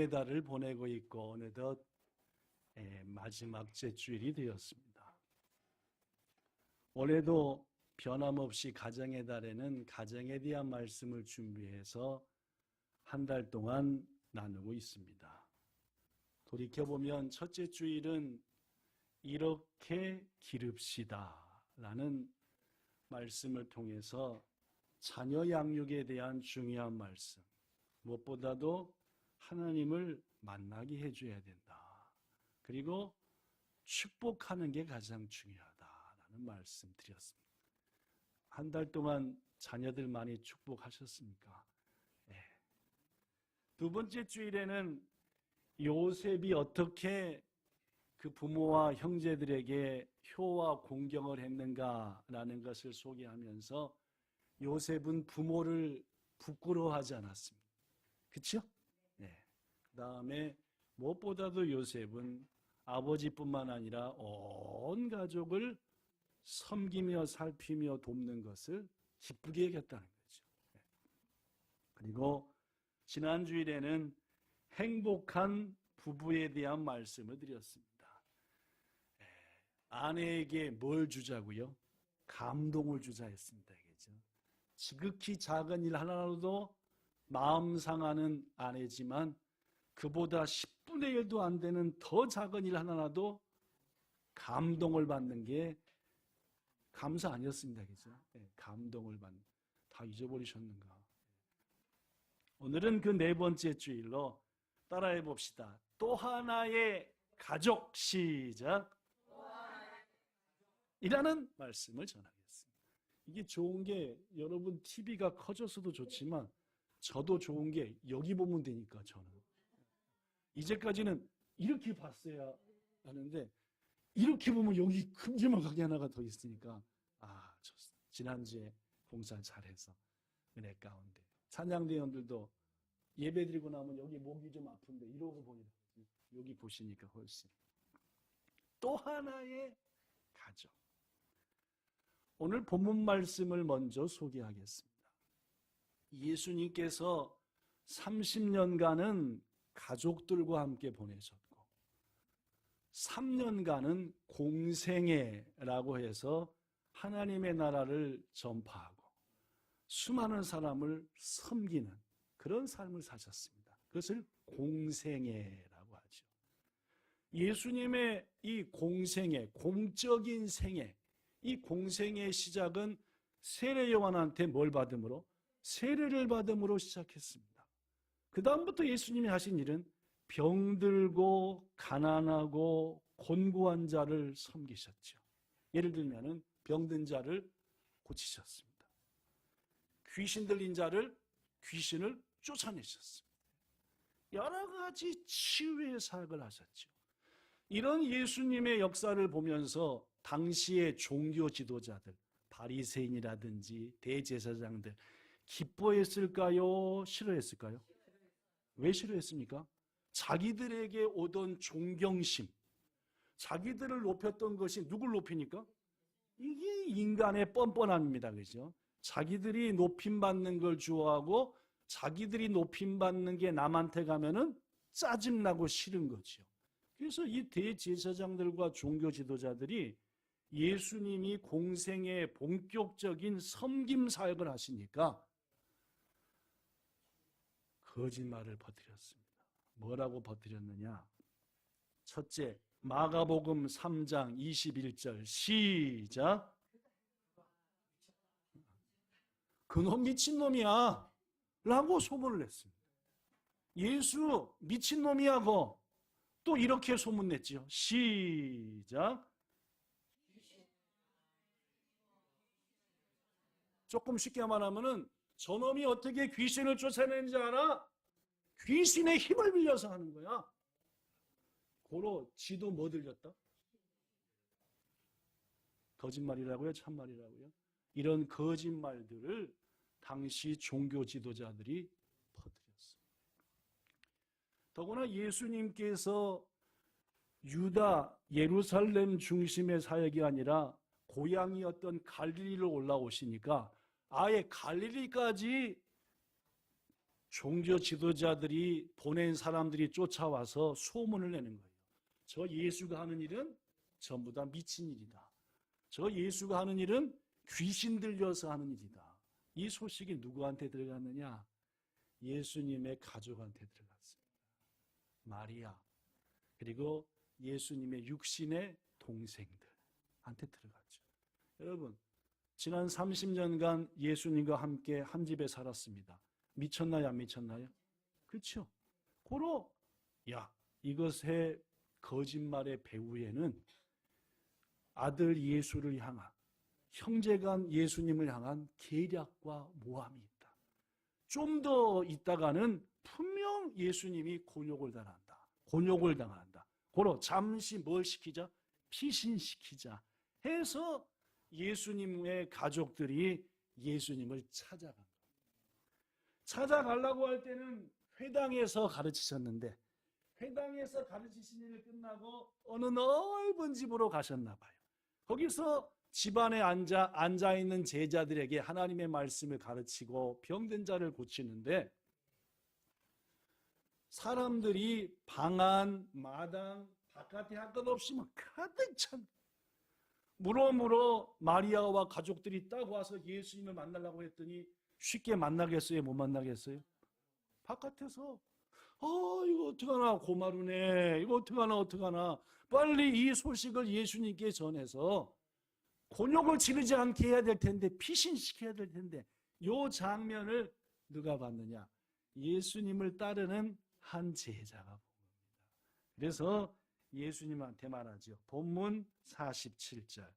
네 달을 보내고 있고 어느덧 마지막 제주일이 되었습니다. 올해도 변함없이 가정의 달에는 가정에 대한 말씀을 준비해서 한 달 동안 나누고 있습니다. 돌이켜보면 첫째 주일은 이렇게 기릅시다 라는 말씀을 통해서 자녀 양육에 대한 중요한 말씀, 무엇보다도 하나님을 만나게 해줘야 된다. 그리고 축복하는 게 가장 중요하다라는 말씀 드렸습니다. 한 달 동안 자녀들 많이 축복하셨습니까? 네. 두 번째 주일에는 요셉이 어떻게 그 부모와 형제들에게 효와 공경을 했는가라는 것을 소개하면서 요셉은 부모를 부끄러워하지 않았습니다. 그렇죠? 네. 그 다음에 무엇보다도 요셉은 아버지뿐만 아니라 온 가족을 섬기며 살피며 돕는 것을 기쁘게 여겼다는 거죠. 네. 그리고 지난 주일에는 행복한 부부에 대한 말씀을 드렸습니다. 아내에게 뭘 주자고요? 감동을 주자 했습니다. 그죠? 지극히 작은 일 하나로도 마음 상하는 아내지만 그보다 10분의 1도 안 되는 더 작은 일 하나라도 감동을 받는 게 감사 아니었습니다. 그죠? 네, 감동을 받는. 다 잊어버리셨는가? 오늘은 그 네 번째 주일로 따라해 봅시다. 또 하나의 가족, 시작. 이라는 말씀을 전하겠습니다. 이게 좋은 게 여러분 TV가 커져서도 좋지만 저도 좋은 게 여기 보면 되니까 저는. 이제까지는 이렇게 봤어야 하는데 이렇게 보면 여기 큼지막하게 하나가 더 있으니까 좋습니다. 지난주에 봉사 잘해서 은혜 가운데 찬양대원들도 예배드리고 나면 여기 목이 좀 아픈데 이러고 보니까 여기 보시니까 훨씬. 또 하나의 가족. 오늘 본문 말씀을 먼저 소개하겠습니다. 예수님께서 30년간은 가족들과 함께 보내셨고 3년간은 공생애라고 해서 하나님의 나라를 전파하고 수많은 사람을 섬기는 그런 삶을 사셨습니다. 그것을 공생애라고 하죠. 예수님의 이 공생애, 공적인 생애, 이 공생애의 시작은 세례 요한한테 뭘 받음으로? 세례를 받음으로 시작했습니다. 그 다음부터 예수님이 하신 일은 병들고 가난하고 곤고한 자를 섬기셨죠. 예를 들면 병든 자를 고치셨습니다. 귀신 들린 자를 귀신을 쫓아내셨습니다. 여러 가지 치유의 사역을 하셨죠. 이런 예수님의 역사를 보면서 당시의 종교 지도자들, 바리새인이라든지 대제사장들 기뻐했을까요? 싫어했을까요? 왜 싫어했습니까? 자기들에게 오던 존경심, 자기들을 높였던 것이 누굴 높이니까? 이게 인간의 뻔뻔함입니다. 그죠? 자기들이 높임받는 걸 좋아하고 자기들이 높임받는 게 남한테 가면은 짜증나고 싫은 거죠. 그래서 이 대제사장들과 종교 지도자들이 예수님이 공생의 본격적인 섬김 사역을 하시니까 거짓말을 퍼뜨렸습니다. 뭐라고 퍼뜨렸느냐? 첫째, 마가복음 3장 21절 시작. 그놈 미친놈이야 라고 소문을 냈습니다. 예수 미친놈이야고 또 이렇게 소문냈지요. 시작. 조금 쉽게 말하면은 저놈이 어떻게 귀신을 쫓아내는지 알아? 귀신의 힘을 빌려서 하는 거야. 고로 지도 뭐 들렸다? 거짓말이라고요? 참말이라고요? 이런 거짓말들을 당시 종교 지도자들이 퍼뜨렸습니다. 더구나 예수님께서 유다, 예루살렘 중심의 사역이 아니라 고향이었던 갈릴리로 올라오시니까 아예 갈릴리까지 종교 지도자들이 보낸 사람들이 쫓아와서 소문을 내는 거예요. 저 예수가 하는 일은 전부 다 미친 일이다. 저 예수가 하는 일은 귀신 들려서 하는 일이다. 이 소식이 누구한테 들어갔느냐? 예수님의 가족한테 들어갔습니다. 마리아, 그리고 예수님의 육신의 동생들한테 들어갔죠. 여러분, 지난 30년간 예수님과 함께 한 집에 살았습니다. 미쳤나요, 안 미쳤나요? 그렇죠. 고로 이것의 거짓말의 배후에는 아들 예수를 향한, 형제간 예수님을 향한 계략과 모함이 있다. 좀 더 있다가는 분명 예수님이 곤욕을 당한다. 고로 잠시 뭘 시키자? 피신시키자 해서 예수님의 가족들이 예수님을 찾아가려고 할 때는 회당에서 가르치셨는데, 회당에서 가르치신 일이 끝나고 어느 넓은 집으로 가셨나 봐요. 거기서 집안에 앉아 있는 제자들에게 하나님의 말씀을 가르치고 병든 자를 고치는데, 사람들이 방 안, 마당, 바깥에 할 것 없이 막 가득 찬, 물어 마리아와 가족들이 딱 와서 예수님을 만나려고 했더니 쉽게 만나겠어요? 못 만나겠어요? 바깥에서 이거 어떡하나, 고마루네, 이거 어떡하나 빨리 이 소식을 예수님께 전해서 곤욕을 치르지 않게 해야 될 텐데, 피신시켜야 될 텐데, 이 장면을 누가 봤느냐? 예수님을 따르는 한 제자가 본 겁니다. 그래서 예수님한테 말하죠. 본문 47절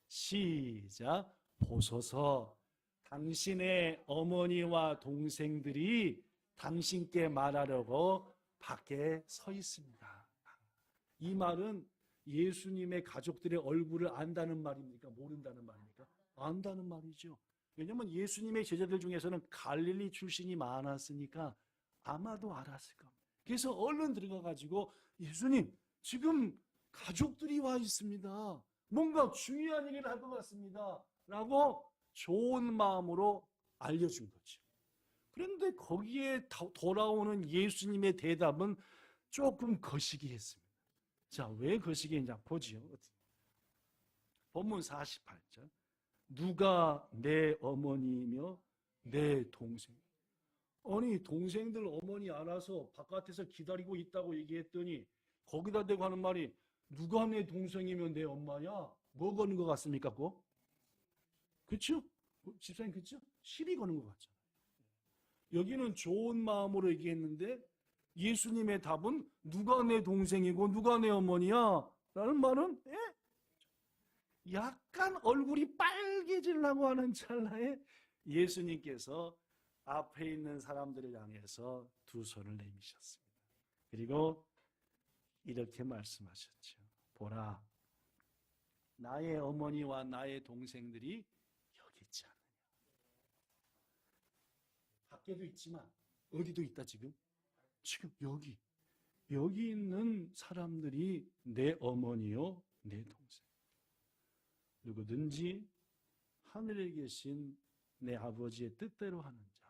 시작. 보소서, 당신의 어머니와 동생들이 당신께 말하려고 밖에 서 있습니다. 이 말은 예수님의 가족들의 얼굴을 안다는 말입니까? 모른다는 말입니까? 안다는 말이죠. 왜냐하면 예수님의 제자들 중에서는 갈릴리 출신이 많았으니까 아마도 알았을 겁니다. 그래서 얼른 들어가가지고, 예수님, 지금 가족들이 와 있습니다. 뭔가 중요한 얘기를 할 것 같습니다. 라고 좋은 마음으로 알려준 거죠. 그런데 거기에 돌아오는 예수님의 대답은 조금 거시기했습니다. 자, 왜 거시기했냐 보지요. 본문 48절. 누가 내 어머니며 내 동생? 아니, 동생들 어머니 알아서 바깥에서 기다리고 있다고 얘기했더니 거기다 대고 하는 말이 누가 내 동생이면 내 엄마냐? 뭐 거는 것 같습니까? 그거? 그렇죠? 집사님 그렇죠? 시비 거는 것 같잖아요. 여기는 좋은 마음으로 얘기했는데 예수님의 답은 누가 내 동생이고 누가 내 어머니야? 라는 말은 약간 얼굴이 빨개지려고 하는 찰나에 예수님께서 앞에 있는 사람들을 향해서 두 손을 내미셨습니다. 그리고 이렇게 말씀하셨죠. 보라, 나의 어머니와 나의 동생들이 여기 있지 않느냐. 밖에도 있지만 어디도 있다 지금? 지금 여기 있는 사람들이 내 어머니요 내 동생. 누구든지 하늘에 계신 내 아버지의 뜻대로 하는 자.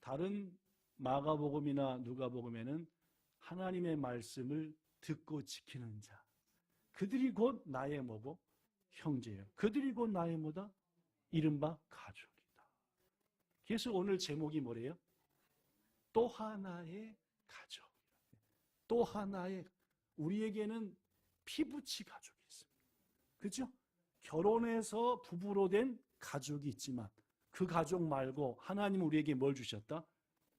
다른 마가복음이나 누가복음에는 하나님의 말씀을 듣고 지키는 자. 그들이 곧 나의 뭐고? 형제예요. 그들이 곧 나의 뭐다? 이른바 가족이다. 그래서 오늘 제목이 뭐래요? 또 하나의 가족. 또 하나의, 우리에게는 피부치 가족이 있습니다. 그렇죠? 결혼해서 부부로 된 가족이 있지만 그 가족 말고 하나님은 우리에게 뭘 주셨다?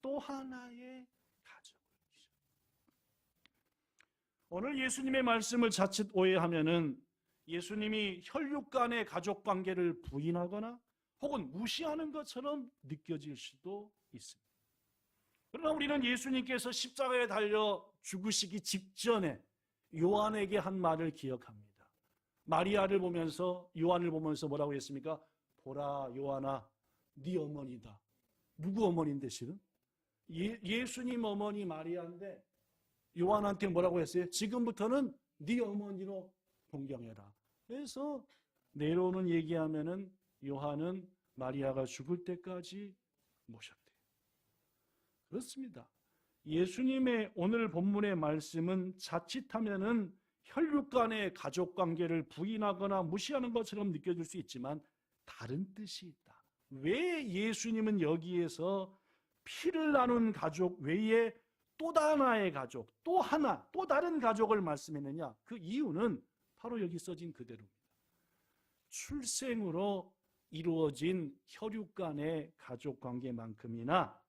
또 하나의 가족을 주셨다. 오늘 예수님의 말씀을 자칫 오해하면은 예수님이 혈육 간의 가족 관계를 부인하거나 혹은 무시하는 것처럼 느껴질 수도 있습니다. 그러나 우리는 예수님께서 십자가에 달려 죽으시기 직전에 요한에게 한 말을 기억합니다. 마리아를 보면서, 요한을 보면서 뭐라고 했습니까? 보라 요한아, 네 어머니다. 누구 어머니인데 실은? 예수님 어머니 마리아인데 요한한테 뭐라고 했어요? 지금부터는 네 어머니로 동경해라. 그래서 내려오는 얘기하면은 요한은 마리아가 죽을 때까지 모셨대요. 그렇습니다. 예수님의 오늘 본문의 말씀은 자칫하면은 혈육 간의 가족 관계를 부인하거나 무시하는 것처럼 느껴질 수 있지만 다른 뜻이 있다. 왜 예수님은 여기에서 피를 나눈 가족 외에 또 하나의 가족, 또 다른 가족을 말씀했느냐? 그 이유는 바로 여기 써진 그대로입니다. 출생으로 이루어진 혈육 간의 가족 관계만큼이나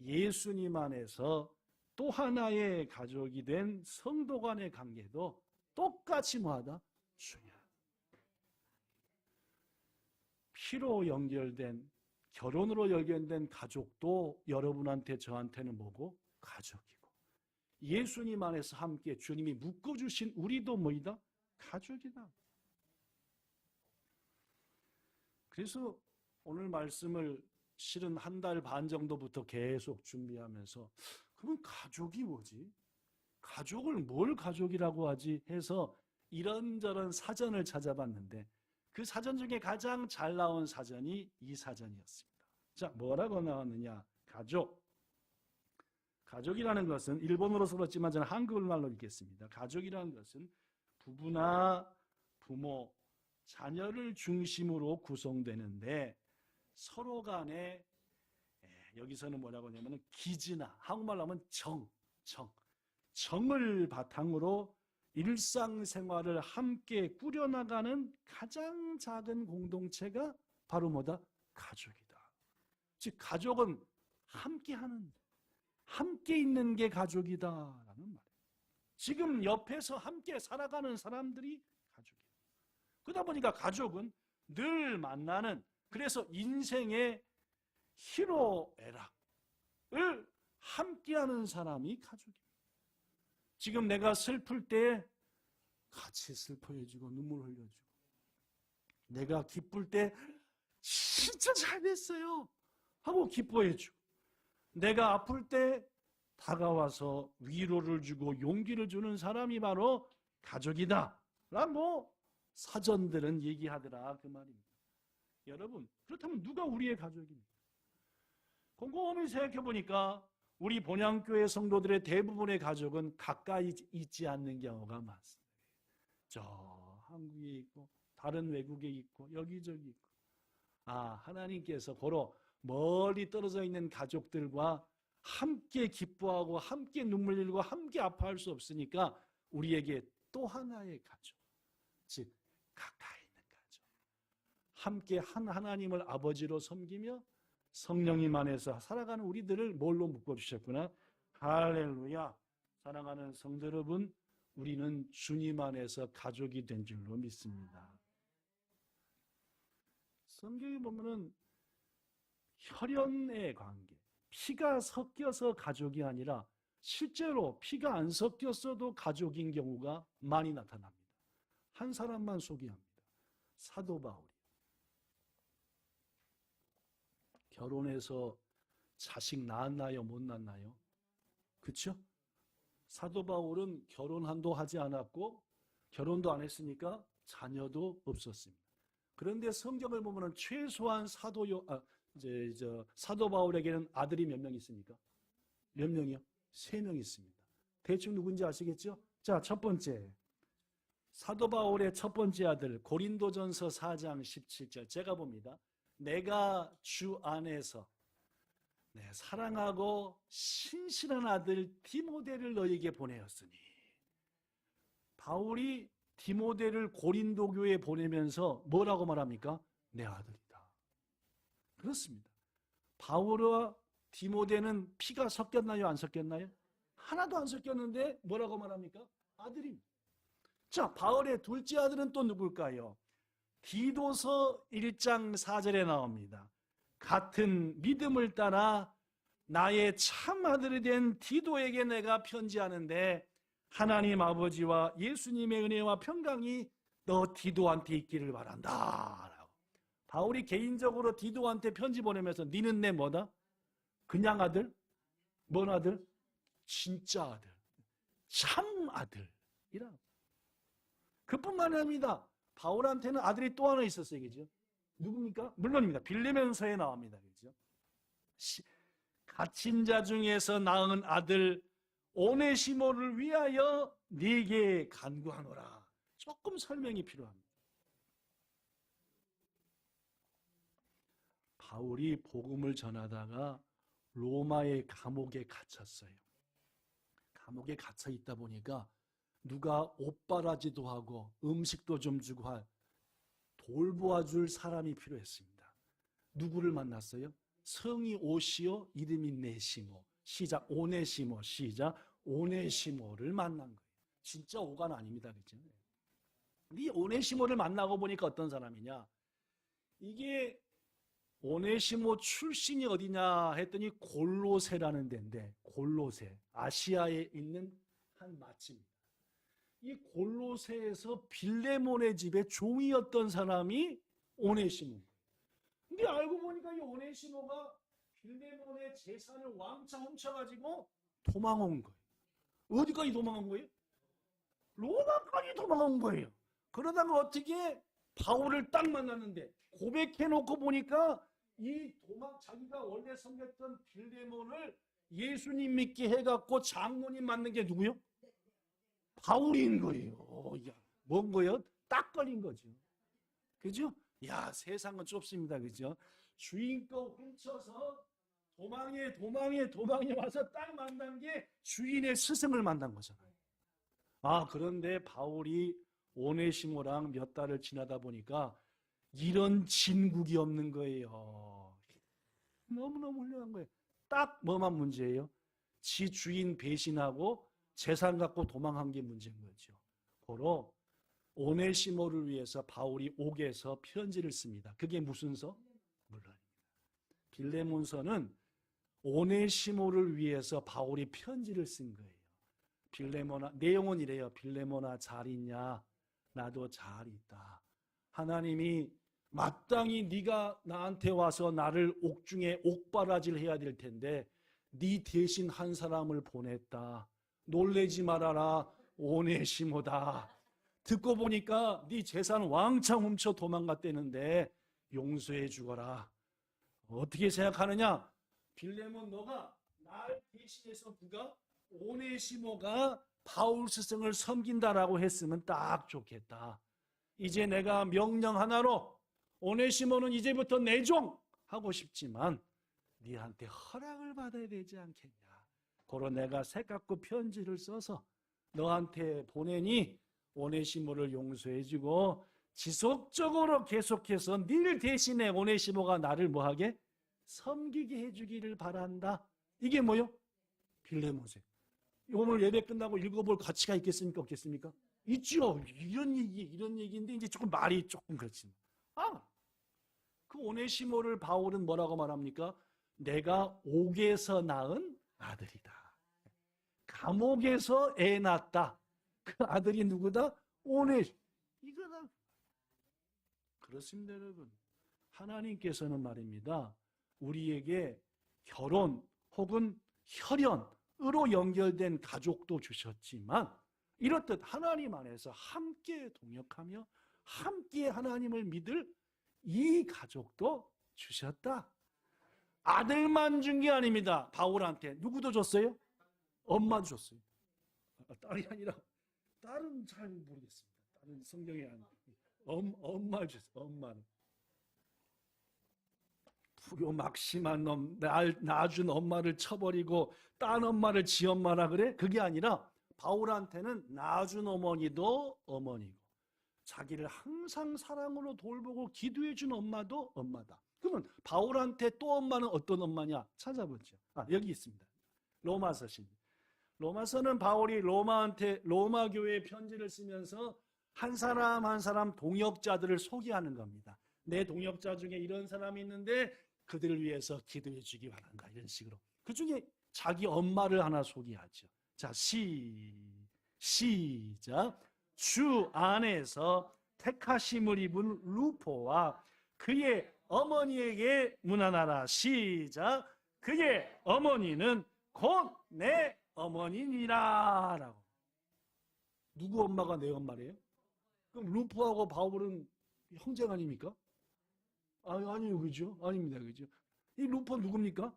예수님 안에서 또 하나의 가족이 된 성도 간의 관계도 똑같이 뭐하다? 중요하다. 피로 연결된, 결혼으로 연결된 가족도 여러분한테 저한테는 뭐고? 가족이고, 예수님 안에서 함께 주님이 묶어주신 우리도 뭐이다? 가족이다. 그래서 오늘 말씀을 실은 한 달 반 정도부터 계속 준비하면서 그럼 가족이 뭐지? 가족을 뭘 가족이라고 하지? 해서 이런저런 사전을 찾아봤는데 그 사전 중에 가장 잘 나온 사전이 이 사전이었습니다. 자, 뭐라고 나왔느냐? 가족이라는 것은 일본어로 써봤지만 저는 한국말로 읽겠습니다. 가족이라는 것은 부부나 부모, 자녀를 중심으로 구성되는데 서로 간에 여기서는 뭐라고 하냐면 기즈나, 한국말로 하면 정을 바탕으로 일상생활을 함께 꾸려나가는 가장 작은 공동체가 바로 뭐다? 가족이다. 즉 가족은 함께 있는 게 가족이다라는 말이에요. 지금 옆에서 함께 살아가는 사람들이 가족이에요. 그러다 보니까 가족은 늘 만나는, 그래서 인생의 희노애락을 함께하는 사람이 가족입니다. 지금 내가 슬플 때 같이 슬퍼해주고 눈물 흘려주고, 내가 기쁠 때 진짜 잘 됐어요 하고 기뻐해주고, 내가 아플 때 다가와서 위로를 주고 용기를 주는 사람이 바로 가족이다 라고 사전들은 얘기하더라, 그 말입니다. 여러분, 그렇다면 누가 우리의 가족입니까? 곰곰이 생각해보니까 우리 본향교회 성도들의 대부분의 가족은 가까이 있지 않는 경우가 많습니다. 저 한국에 있고 다른 외국에 있고 여기저기 있고, 하나님께서 고로 멀리 떨어져 있는 가족들과 함께 기뻐하고 함께 눈물 흘리고 함께 아파할 수 없으니까 우리에게 또 하나의 가족, 즉 가까이 있는 가족, 함께 한 하나님을 아버지로 섬기며 성령님 안에서 살아가는 우리들을 뭘로 묶어주셨구나? 할렐루야. 사랑하는 성도 여러분, 우리는 주님 안에서 가족이 된 줄로 믿습니다. 성경에 보면은 혈연의 관계, 피가 섞여서 가족이 아니라 실제로 피가 안 섞였어도 가족인 경우가 많이 나타납니다. 한 사람만 소개합니다. 사도 바울이 결혼해서 자식 낳았나요? 못 낳았나요? 그렇죠? 사도 바울은 결혼도 하지 않았고 결혼도 안 했으니까 자녀도 없었습니다. 그런데 성경을 보면 최소한 사도 바울에게는 아들이 몇 명 있습니까? 몇 명이요? 3명 있습니다. 대충 누군지 아시겠죠? 자, 첫 번째, 사도 바울의 첫 번째 아들, 고린도전서 4장 17절 제가 봅니다. 내가 주 안에서 사랑하고 신실한 아들 디모데를 너에게 보내었으니, 바울이 디모데를 고린도 교회에 보내면서 뭐라고 말합니까? 내 아들이다. 그렇습니다. 바울과 디모데는 피가 섞였나요? 안 섞였나요? 하나도 안 섞였는데 뭐라고 말합니까? 아들입니다. 자, 바울의 둘째 아들은 또 누굴까요? 디도서 1장 4절에 나옵니다. 같은 믿음을 따라 나의 참 아들이 된 디도에게 내가 편지하는데 하나님 아버지와 예수님의 은혜와 평강이 너 디도한테 있기를 바란다. 바울이 개인적으로 디도한테 편지 보내면서 니는 내 뭐다? 그냥 아들? 뭔 아들? 진짜 아들, 참 아들이라. 그뿐만 아닙니다. 바울한테는 아들이 또 하나 있었어요. 그죠? 누굽니까? 물론입니다. 빌레몬서에 나옵니다. 그죠? 갇힌 자 중에서 낳은 아들 오네시모를 위하여 네게 간구하노라. 조금 설명이 필요합니다. 바울이 복음을 전하다가 로마의 감옥에 갇혔어요. 감옥에 갇혀 있다 보니까 누가 옷바라지도 하고 음식도 좀 주고 할 돌보아줄 사람이 필요했습니다. 누구를 만났어요? 성이 오시오, 이름이 네시모. 시작, 오네시모. 시작, 오네시모를 만난 거예요. 진짜 오간 아닙니다. 그죠? 이 오네시모를 만나고 보니까 어떤 사람이냐? 이게 오네시모 출신이 어디냐 했더니 골로새라는 데인데, 골로새, 아시아에 있는 한 맛집입니다. 이 골로새에서 빌레몬의 집에 종이었던 사람이 오네시모입니다. 근데 알고 보니까 이 오네시모가 빌레몬의 재산을 왕창 훔쳐가지고 도망온 거예요. 어디까지 도망온 거예요? 로마까지 도망온 거예요. 그러다가 어떻게 바울을 딱 만났는데 고백해놓고 보니까 자기가 원래 섬겼던 빌레몬을 예수님 믿게 해갖고 장모님 맞는 게 누구요? 바울인 거예요. 야, 뭔 거예요? 딱 걸린 거죠. 그죠? 야, 세상은 좁습니다. 그죠? 주인 거 훔쳐서 도망에 와서 딱 만난 게 주인의 스승을 만난 거잖아요. 아, 그런데 바울이 오네시모랑 몇 달을 지나다 보니까 이런 진국이 없는 거예요. 너무너무 훌륭한 거예요. 딱 뭐만 문제예요? 지 주인 배신하고 재산 갖고 도망한 게 문제인 거죠. 바로 오네시모를 위해서 바울이 옥에서 편지를 씁니다. 그게 무슨 서? 물론입니다. 빌레몬서는 오네시모를 위해서 바울이 편지를 쓴 거예요. 빌레몬아, 내용은 이래요. 빌레몬아 잘 있냐? 나도 잘 있다. 하나님이 마땅히 네가 나한테 와서 나를 옥중에 옥바라지를 해야 될 텐데 네 대신 한 사람을 보냈다. 놀래지 말아라. 오네시모다. 듣고 보니까 네 재산 왕창 훔쳐 도망갔다는데 용서해 주거라. 어떻게 생각하느냐? 빌레몬 너가 날 대신해서 누가 오네시모가 바울 스승을 섬긴다라고 했으면 딱 좋겠다. 이제 내가 명령 하나로 오네시모는 이제부터 내 종 하고 싶지만 네한테 허락을 받아야 되지 않겠냐. 그러 내가 새갖고 편지를 써서 너한테 보내니 오네시모를 용서해주고 지속적으로 계속해서 늘 대신에 오네시모가 나를 뭐하게? 섬기게 해주기를 바란다. 이게 뭐요? 빌레몬서. 오늘 예배 끝나고 읽어볼 가치가 있겠습니까? 없겠습니까? 있죠. 이런 얘기인데 이제 조금 말이 조금 그렇지. 그 오네시모를 바울은 뭐라고 말합니까? 내가 옥에서 낳은 아들이다. 감옥에서 애 낳았다. 그 아들이 누구다? 오네시모. 이거다. 그렇습니다, 여러분. 하나님께서는 말입니다. 우리에게 결혼 혹은 혈연으로 연결된 가족도 주셨지만 이렇듯 하나님 안에서 함께 동역하며 함께 하나님을 믿을 이 가족도 주셨다. 아들만 준 게 아닙니다. 바울한테 누구도 줬어요? 엄마도 줬어요. 딸이 아니라 딸은 잘 모르겠습니다. 딸은 성경에 안 엄마를 줬어요. 엄마는. 불효 막심한 놈, 낳아준 엄마를 쳐버리고 딴 엄마를 지 엄마라 그래? 그게 아니라 바울한테는 낳아준 어머니도 어머니고 자기를 항상 사랑으로 돌보고 기도해준 엄마도 엄마다. 그러면 바울한테 또 엄마는 어떤 엄마냐? 찾아보죠. 여기 있습니다. 로마서신. 로마서는 바울이 로마 교회에 편지를 쓰면서 한 사람 한 사람 동역자들을 소개하는 겁니다. 내 동역자 중에 이런 사람이 있는데 그들을 위해서 기도해 주기 바란다. 이런 식으로. 그 중에 자기 엄마를 하나 소개하죠. 자, 시작. 주 안에서 택하심을 입은 루포와 그의 어머니에게 문안하라. 시작. 그의 어머니는 곧 내 어머니니라. 라고. 누구 엄마가 내 엄마래요? 그럼 루포하고 바울은 형제 아닙니까? 아니요, 그죠? 아닙니다, 그죠? 이 루포 누굽니까?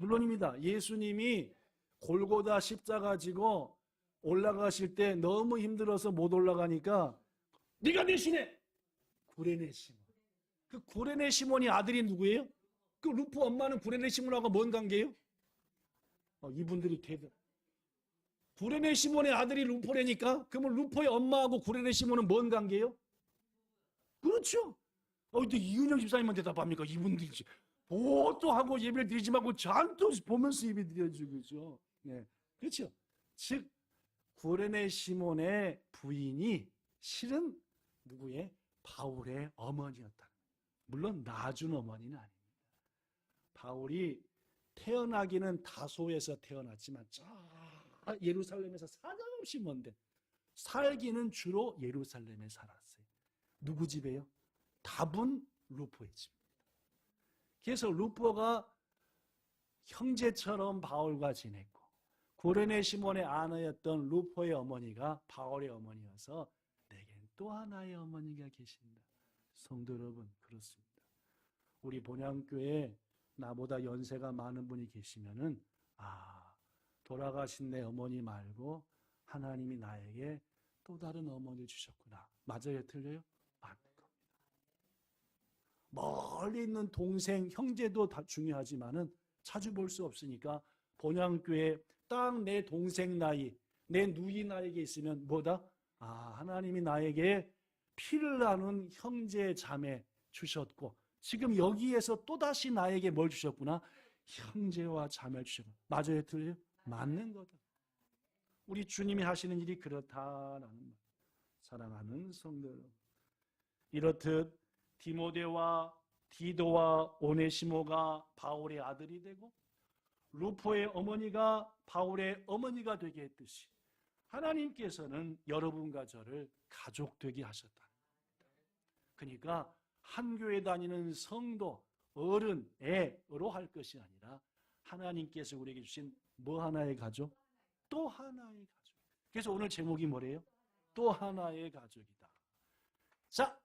물론입니다. 예수님이 골고다 십자가 지고 올라가실 때 너무 힘들어서 못 올라가니까 네가 대신해! 구레네 시몬. 그 구레네 시몬이 아들이 누구예요? 그 루포 엄마는 구레네 시몬하고 뭔 관계예요? 이분들이 대답. 구레네 시몬의 아들이 루포래니까 그러면 루포의 엄마하고 구레네 시몬은 뭔 관계예요? 그렇죠. 근데 이은영 집사님만 대답합니까? 이분들이 보도 하고 예배를 드리지 말고 잔뜩 보면서 예배 드려야죠. 그죠? 네. 그렇죠. 즉, 구레네 시몬의 부인이 실은 누구의? 바울의 어머니였다. 물론 낳아준 어머니는 아닙니다. 바울이 태어나기는 다소에서 태어났지만 저 예루살렘에서 사정없이 먼데 살기는 주로 예루살렘에 살았어요. 누구 집에요? 다분 루포의 집입니다. 그래서 루포가 형제처럼 바울과 지냈고 구레네 시몬의 아내였던 루포의 어머니가 바울의 어머니여서 내겐 또 하나의 어머니가 계신다. 성도 여러분, 그렇습니다. 우리 본향교회에 나보다 연세가 많은 분이 계시면은 돌아가신 내 어머니 말고 하나님이 나에게 또 다른 어머니를 주셨구나. 맞아요? 틀려요? 맞는 겁니다. 멀리 있는 동생, 형제도 다 중요하지만은 자주 볼 수 없으니까 본향교회 딱 내 동생 나이, 내 누이 나이에 있으면 뭐다? 하나님이 나에게 피를 나눈 형제 자매 주셨고 지금 여기에서 또다시 나에게 뭘 주셨구나? 형제와 자매를 주셨구나. 맞아요? 틀려요? 맞는 거다. 우리 주님이 하시는 일이 그렇다라는 말. 사랑하는 성도 여러분, 이렇듯 디모데와 디도와 오네시모가 바울의 아들이 되고 루포의 어머니가 바울의 어머니가 되게 했듯이 하나님께서는 여러분과 저를 가족 되게 하셨다. 그러니까 한 교회 다니는 성도, 어른, 애로 할 것이 아니라 하나님께서 우리에게 주신 뭐 하나의 가족? 또 하나의 가족. 그래서 오늘 제목이 뭐래요? 또 하나의 가족이다. 자,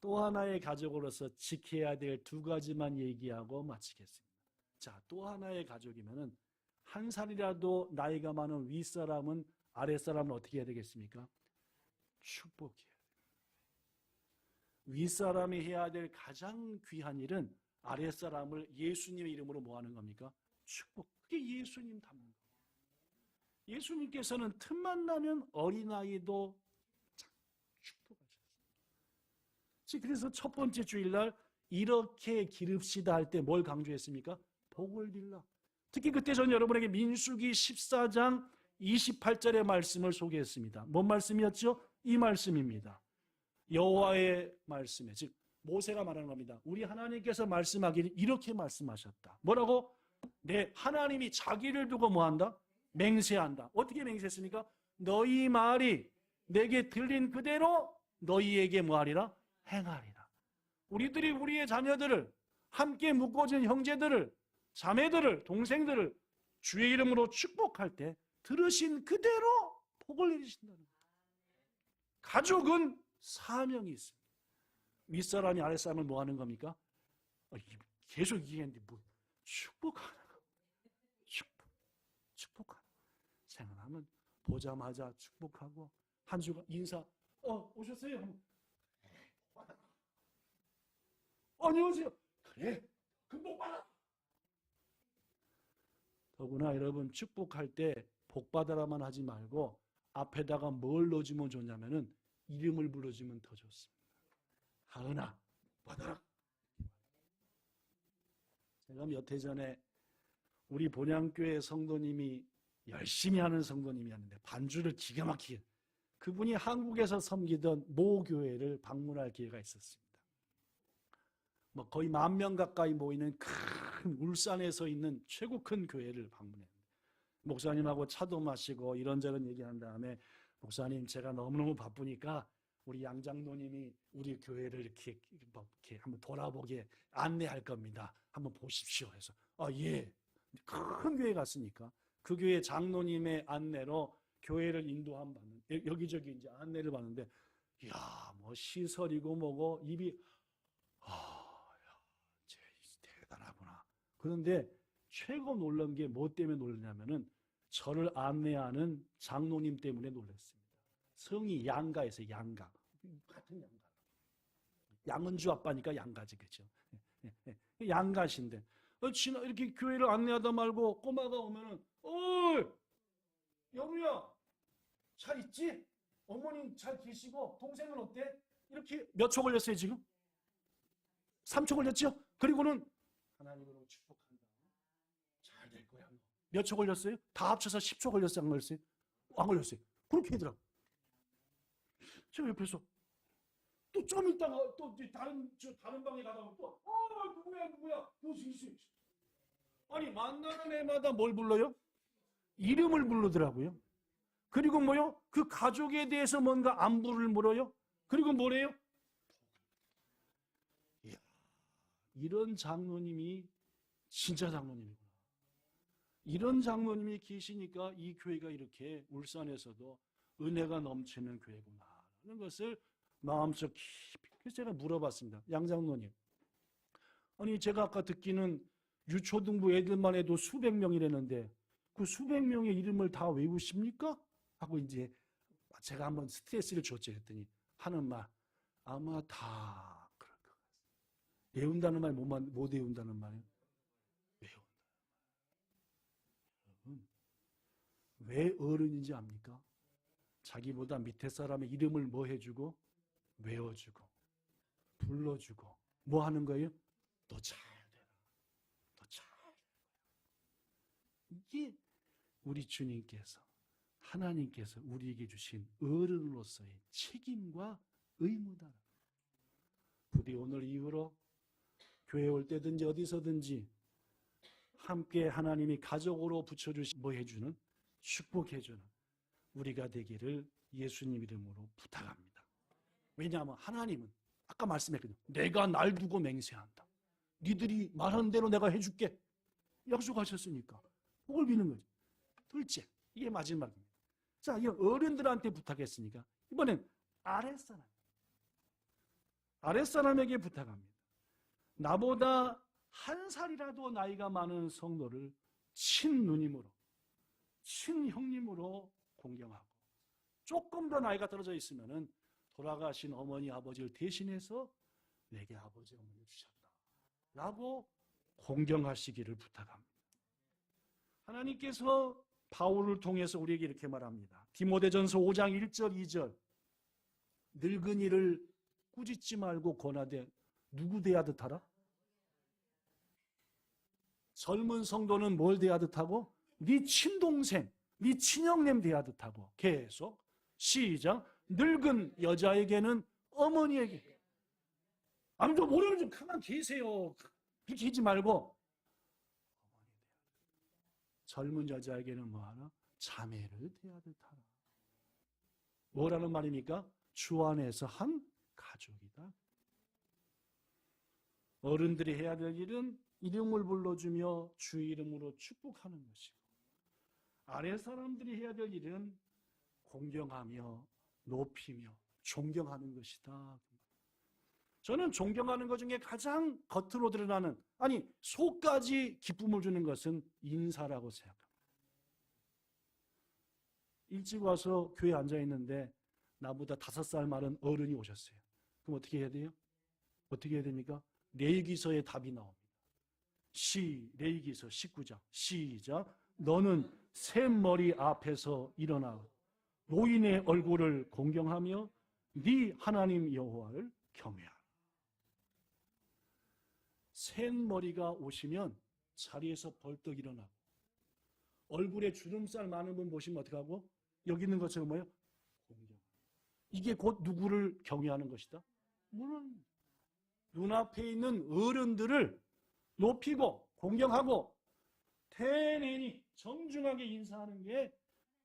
또 하나의 가족으로서 지켜야 될 두 가지만 얘기하고 마치겠습니다. 자, 또 하나의 가족이면은 한 살이라도 나이가 많은 윗사람은 아랫사람은 어떻게 해야 되겠습니까? 축복해야 돼요. 윗사람이 해야 될 가장 귀한 일은 아랫사람을 예수님의 이름으로 뭐 하는 겁니까? 축복. 그게 예수님 닮는 거예요. 예수님께서는 틈만 나면 어린아이도 축복하셨어요. 그래서 첫 번째 주일날 이렇게 기릅시다 할 때 뭘 강조했습니까? 복을 빌라. 특히 그때 전 여러분에게 민수기 14장 28절의 말씀을 소개했습니다. 뭔 말씀이었죠? 이 말씀입니다. 여호와의 말씀에, 즉 모세가 말하는 겁니다. 우리 하나님께서 말씀하기를 이렇게 말씀하셨다. 뭐라고? 네, 하나님이 자기를 두고 뭐한다? 맹세한다. 어떻게 맹세했습니까? 너희 말이 내게 들린 그대로 너희에게 뭐하리라? 행하리라. 우리들이 우리의 자녀들을, 함께 묶어진 형제들을, 자매들을, 동생들을 주의 이름으로 축복할 때 들으신 그대로 복을 내리신다는 거예요. 가족은 사명이 있습니다. 윗사람이 아랫사람을 뭐 하는 겁니까? 계속 얘기했는데 뭐 축복하는 거. 축복하는 거. 생각하면 보자마자 축복하고 한 주간 인사 오셨어요? 안녕하세요. 그래 복 받아. 더구나 여러분 축복할 때 복 받아라만 하지 말고 앞에다가 뭘 넣어주면 좋냐면은 이름을 불러주면 더 좋습니다. 하은아 받아라. 제가 몇 해 전에 우리 본향교회 성도님이 열심히 하는 성도님이었는데 반주를 기가 막히게 그분이 한국에서 섬기던 모 교회를 방문할 기회가 있었습니다. 거의 10,000명 가까이 모이는 큰 울산에서 있는 최고 큰 교회를 방문했는데 목사님하고 차도 마시고 이런저런 얘기한 다음에 목사님 제가 너무너무 바쁘니까 우리 양장로님이 우리 교회를 이렇게 한번 돌아보게 안내할 겁니다. 한번 보십시오 해서 예. 큰 교회 갔으니까 그 교회 장로님의 안내로 교회를 인도한 받는 여기저기 이제 안내를 받는데 이야 뭐 시설이고 뭐고 입이 야, 대단하구나. 그런데 최고 놀란 게 뭐 때문에 놀랐냐면은 저를 안내하는 장로님 때문에 놀랐습니다. 성이 양가에서 양가. 같은 양가. 양은주 아빠니까 양가지, 그죠? 양가신데. 이렇게 교회를 안내하다 말고 꼬마가 오면은, 어이! 영우야! 잘 있지? 어머님 잘 계시고, 동생은 어때? 이렇게 몇 초 걸렸어요, 지금? 3초 걸렸죠? 그리고는 하나님으로 축복한다. 잘 될 거야. 몇 초 걸렸어요? 다 합쳐서 10초 걸렸어요? 안 걸렸어요? 안 걸렸어요. 그렇게 하더라고. 제가 옆에서 또 좀 있다가 또 다른 방에 가다가 또 누구야 너 지금 아니 만나는 애마다 뭘 불러요? 이름을 부르더라고요. 그리고 뭐요? 그 가족에 대해서 뭔가 안부를 물어요. 그리고 뭐래요? 이야, 이런 장로님이 진짜 장로님이구나. 이런 장로님이 계시니까 이 교회가 이렇게 울산에서도 은혜가 넘치는 교회구나 하는 것을 마음속 깊이. 그래서 제가 물어봤습니다. 양 장로님, 아니 제가 아까 듣기는 유초등부 애들만 해도 수백 명이라는데 그 수백 명의 이름을 다 외우십니까? 하고 이제 제가 한번 스트레스를 줬죠. 했더니 하는 말, 아마 다 그럴 것 같아요. 외운다는 말 못 외운다는 말이에요. 외운다. 여러분, 왜 어른인지 압니까? 자기보다 밑에 사람의 이름을 뭐 해주고 외워주고 불러주고 뭐 하는 거예요? 너 잘 되라. 너 잘 되라. 이게 우리 주님께서 하나님께서 우리에게 주신 어른으로서의 책임과 의무다. 부디 오늘 이후로 교회 올 때든지 어디서든지 함께 하나님이 가족으로 붙여주신 뭐 해주는 축복해주는 우리가 되기를 예수님 이름으로 부탁합니다. 왜냐하면 하나님은 아까 말씀했거든요. 내가 날 두고 맹세한다. 니들이 말하는 대로 내가 해줄게. 약속하셨으니까 복을 비는 거죠. 둘째, 이게 마지막입니다. 자, 이 어른들한테 부탁했으니까 이번엔 아랫사람에게 부탁합니다. 나보다 한 살이라도 나이가 많은 성도를 친누님으로, 친형님으로 공경하고 조금 더 나이가 떨어져 있으면은 돌아가신 어머니 아버지를 대신해서 내게 아버지 어머니를 주셨다 라고 공경하시기를 부탁합니다. 하나님께서 바울을 통해서 우리에게 이렇게 말합니다. 디모데전서 5장 1절 2절 늙은이를 꾸짖지 말고 권하되 누구 대하듯 하라? 젊은 성도는 뭘 대하듯 하고? 네 친동생, 네 친형님 대하듯 하고. 계속 시작. 늙은 여자에게는 어머니에게. 아무도 모르는 좀 가만 계세요. 그렇게 하지 말고 젊은 여자에게는 뭐하나? 자매를 대하듯 하라. 뭐라는 말입니까? 주 안에서 한 가족이다. 어른들이 해야 될 일은 이름을 불러주며 주 이름으로 축복하는 것이고 아래 사람들이 해야 될 일은 공경하며 높이며 존경하는 것이다. 저는 존경하는 것 중에 가장 겉으로 드러나는, 아니 속까지 기쁨을 주는 것은 인사라고 생각합니다. 일찍 와서 교회에 앉아있는데 나보다 5살 많은 어른이 오셨어요. 그럼 어떻게 해야 돼요? 어떻게 해야 됩니까? 레위기서의 답이 나옵니다. 레위기서 19장 시작. 너는 샘머리 앞에서 일어나 노인의 얼굴을 공경하며 네 하나님 여호와를 경외하라. 샘머리가 오시면 자리에서 벌떡 일어나고 얼굴에 주름살 많은 분 보시면 어떻게 하고? 여기 있는 것처럼 뭐예요? 공경. 이게 곧 누구를 경외하는 것이다? 물론 눈앞에 있는 어른들을 높이고 공경하고 태연히 정중하게 인사하는 게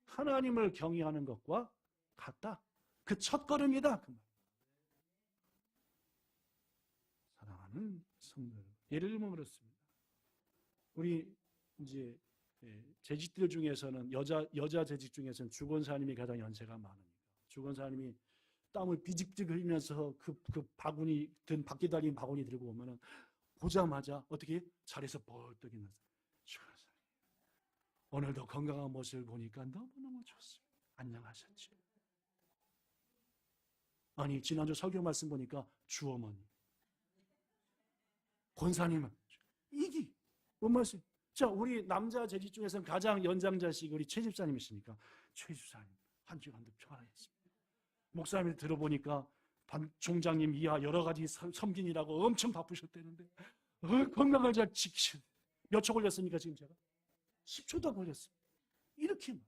하나님을 경외하는 것과 같다. 그 첫걸음이다. 사랑하는 성도들, 예를 들면 그렇습니다. 우리 이제 재직들 중에서는 여자 재직 중에서는 주권사님이 가장 연세가 많으니까 주권사님이 땀을 비직비직 흘리면서 그 바구니 든 바퀴 달린 바구니 들고 오면은 보자마자 어떻게 자리에서 벌떡 일어나서 오늘도 건강한 모습을 보니까 너무너무 좋습니다. 안녕하셨죠? 아니, 지난주 설교 말씀 보니까 주어머니, 권사님은 이기 뭔 말씀? 자, 우리 남자 재직 중에서는 가장 연장자식이 우리 최 집사님이시니까 최 집사님 한 주간도 평안했습니다. 목사님이 들어보니까 반 총장님 이하 여러 가지 섬긴이라고 엄청 바쁘셨다는데 건강을 잘 지키셔. 몇 초 걸렸습니까 지금 제가? 10초도 걸렸어요. 이렇게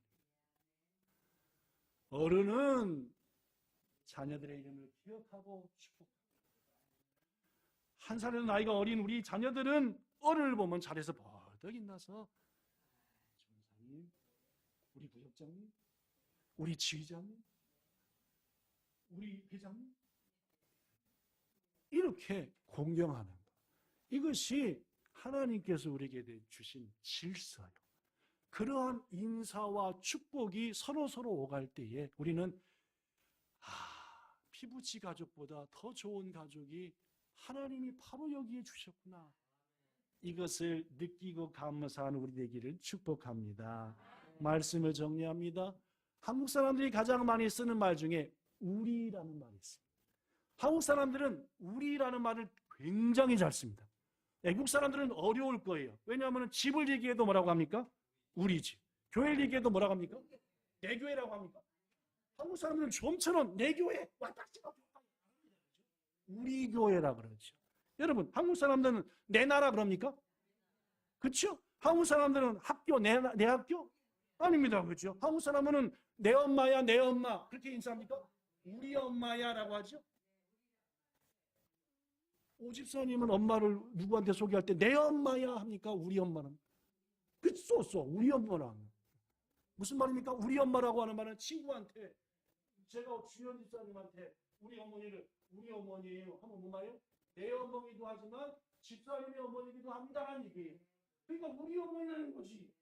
어른은 자녀들의 이름을 기억하고 축복합니다. 한 살의 나이가 어린 우리 자녀들은 어른을 보면 자리에서 벌떡 일어나서 총장님, 우리 부역장님, 우리 지휘장님, 우리 회장님 이렇게 공경하는 것. 이것이 하나님께서 우리에게 주신 질서예요. 그러한 인사와 축복이 서로 오갈 때에 우리는 피부치 가족보다 더 좋은 가족이 하나님이 바로 여기에 주셨구나. 이것을 느끼고 감사하는 우리 되기를 축복합니다. 말씀을 정리합니다. 한국 사람들이 가장 많이 쓰는 말 중에 우리라는 말이 있습니다. 한국 사람들은 우리라는 말을 굉장히 잘 씁니다. 외국 사람들은 어려울 거예요. 왜냐하면 집을 얘기해도 뭐라고 합니까? 우리 집. 교회를 얘기해도 뭐라고 합니까? 내 교회라고 합니까? 한국 사람들은 좀처럼 내 교회 왔다 갔다 우리 교회라 그러죠. 여러분, 한국 사람들은 내 나라 그럽니까? 그렇죠? 한국 사람들은 학교, 내 학교? 아닙니다. 그렇죠? 한국 사람은 내 엄마야, 내 엄마. 그렇게 인사합니까? 우리 엄마야 라고 하죠. 오집사님은 엄마를 누구한테 소개할 때 내 엄마야 합니까? 우리 엄마는? 그쵸? 우리 엄마랑. 무슨 말입니까? 우리 엄마라고 하는 말은 친구한테, 제가 주연 집사님한테 우리 어머니를 우리 어머니예요 하면 뭐 말이에요? 내 어머니도 하지만 집사님의 어머니기도 합니다라는 얘기예요. 그러니까 우리 어머니라는 거지.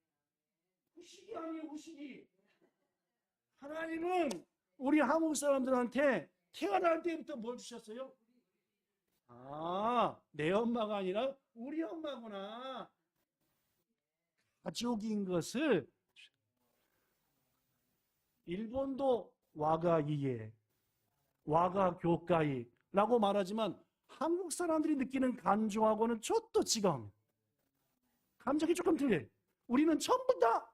후식이 아니에요, 후식이. 하나님은 우리 한국 사람들한테 태어날 때부터 뭘 주셨어요? 내 엄마가 아니라 우리 엄마구나. 가족인 것을. 일본도 와가이에, 와가교가이라고 말하지만 한국 사람들이 느끼는 간조하고는 저도 지금 감정이 조금 틀려요. 우리는 전부 다,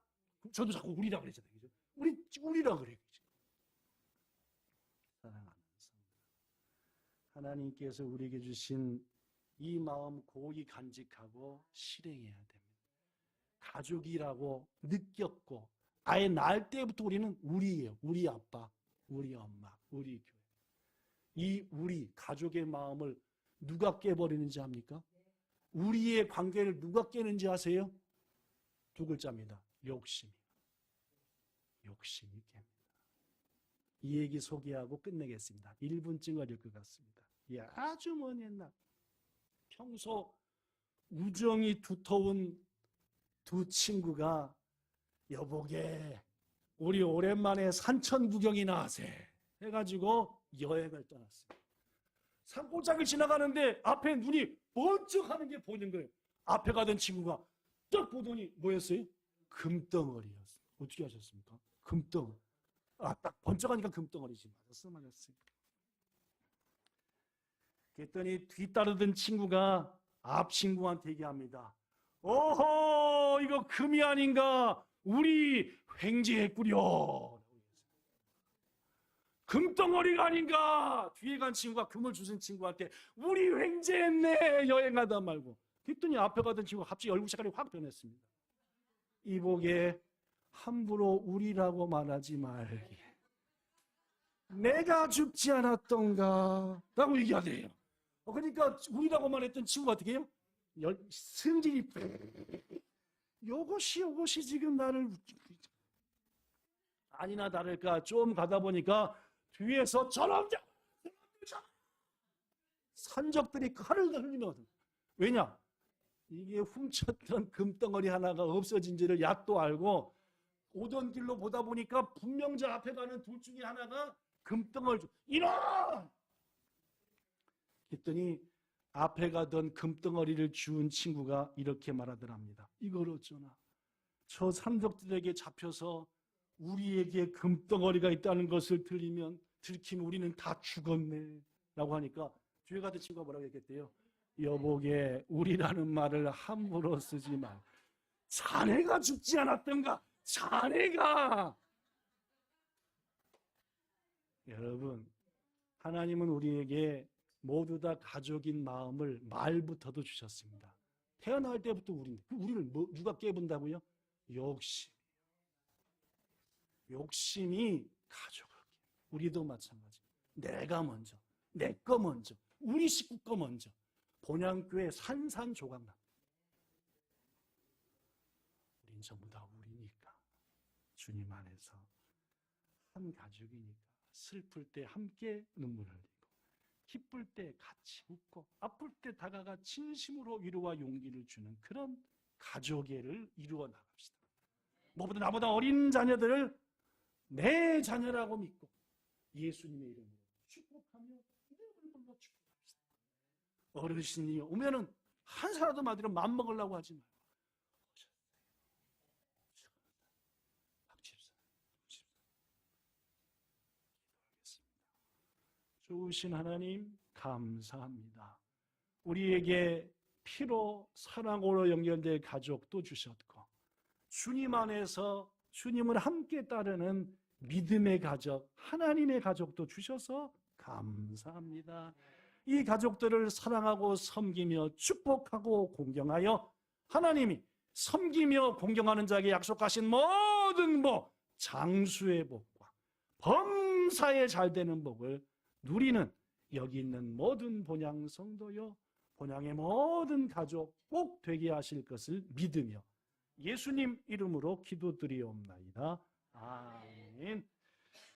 저도 자꾸 우리라 그랬잖아요. 우리라 그래요. 사랑하는 성도, 하나님께서 우리에게 주신 이 마음 고이 간직하고 실행해야 됩니다. 가족이라고 느꼈고 아예 날 때부터 우리는 우리예요. 우리 아빠, 우리 엄마, 우리 교회. 이 우리 가족의 마음을 누가 깨버리는지 압니까? 우리의 관계를 누가 깨는지 아세요? 두 글자입니다. 욕심이 깹니다. 이 얘기 소개하고 끝내겠습니다. 1분쯤 걸릴 것 같습니다. 아주 먼 옛날 평소 우정이 두터운 두 친구가 여보게 우리 오랜만에 산천 구경이나 하세 해가지고 여행을 떠났어요. 산골짜기를 지나가는데 앞에 눈이 번쩍 하는 게 보이는 거예요. 앞에 가던 친구가 딱 보더니 뭐였어요? 금덩어리였어요. 어떻게 하셨습니까? 금덩어리. 딱 번쩍하니까 금덩어리지. 맞았어요. 그랬더니 뒤따르던 친구가 앞 친구한테 얘기합니다. 어허, 이거 금이 아닌가? 우리 횡재했구려. 금덩어리가 아닌가? 뒤에 간 친구가 금을 주신 친구한테 우리 횡재했네. 여행하다 말고. 그랬더니 앞에 가던 친구가 갑자기 얼굴 색깔이 확 변했습니다. 이복에 함부로 우리라고 말하지 말게. 내가 죽지 않았던가? 라고 얘기하대요. 그러니까 우리라고 말했던 친구가 어떻게 해요? 승질이 요것이 지금 나를 아니나 다를까 좀 가다 보니까 뒤에서 저놈 산적들이 칼을 흘리면 왜냐? 이게 훔쳤던 금덩어리 하나가 없어진지를 얕도 알고 오던 길로 보다 보니까 분명 저 앞에 가는 둘 중에 하나가 금덩어리 일어나! 그랬더니 앞에 가던 금덩어리를 주운 친구가 이렇게 말하더랍니다. 이걸 어쩌나? 저 산적들에게 잡혀서 우리에게 금덩어리가 있다는 것을 들키면 우리는 다 죽었네 라고 하니까 주에 가던 친구가 뭐라고 했겠대요? 여보게, 우리라는 말을 함부로 쓰지 마. 자네가 죽지 않았던가? 자네가! 여러분, 하나님은 우리에게 모두 다 가족인 마음을 말부터도 주셨습니다. 태어날 때부터 우리를 누가 깨분다고요? 욕심이 가족을 깨. 우리도 마찬가지. 내가 먼저, 내 거 먼저, 우리 식구 거 먼저. 본향교회 산산조각나. 우린 전부 다 우리니까. 주님 안에서 한 가족이니까. 슬플 때 함께 눈물 흘리고, 기쁠 때 같이 웃고, 아플 때 다가가 진심으로 위로와 용기를 주는 그런 가족애를 이루어 나갑시다. 무엇보다 나보다 어린 자녀들을 내 자녀라고 믿고 예수님의 이름으로 축복하며 이름을 불러 축복합시다. 어르신이 오면은 한 사람도 마디로 맘먹으려고 하지 말고, 좋으신 하나님 감사합니다. 우리에게 피로 사랑으로 연결된 가족도 주셨고, 주님 안에서 주님을 함께 따르는 믿음의 가족, 하나님의 가족도 주셔서 감사합니다. 이 가족들을 사랑하고 섬기며 축복하고 공경하여 하나님이 섬기며 공경하는 자에게 약속하신 모든 복, 장수의 복과 범사에 잘 되는 복을 누리는 여기 있는 모든 본향 성도요, 본향의 모든 가족 꼭 되게 하실 것을 믿으며 예수님 이름으로 기도드리옵나이다. 아멘.